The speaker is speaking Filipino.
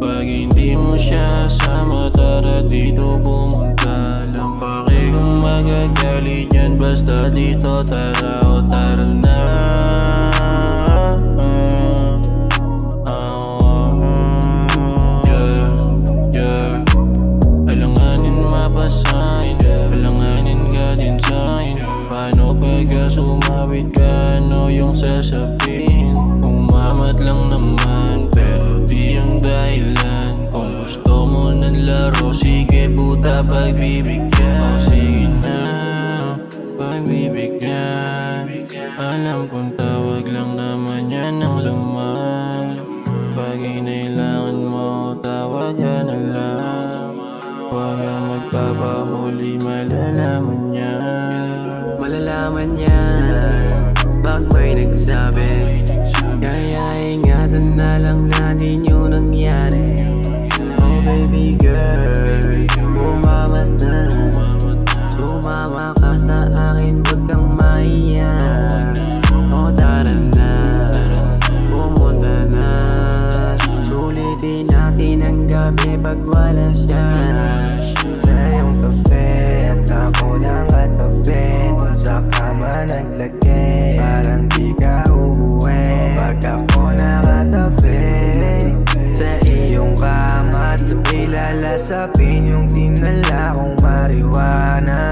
Pag hindi mo siya sama, tara dito pumunta. Lang pake kung magagalit yan, basta dito tara o tara na. Alanganin mapasain, alanganin ka din sa'kin. Paano pag sumabit ka, ano yung sasabihin? Umamat lang naman, pero di yung dahilan. Kung gusto mo ng laro, sige puta, pagbibigyan. O sige na, pagbibigyan. Alam kong tawag lang naman yan ng laman. Pag inailangan mo, tawagan na lang. Huwag kang magpapahuli, malalaman niya. Malalaman niya pag may nagsabi. Kaya ingatan na lang natin yung nangyari. Oh baby girl, umamat na. Sumama ka sa akin, huwag kang mahiya. O tara na, pumunta na. Sulitin natin ang gabi pag wala siya. Sa iyong tabi at ako lang katabi. Dun sa kama naglagay, parang di ka uuwi pag ako nakatabi. Sa iyong kama at sabay lalasapin yung tinala kong marijuana.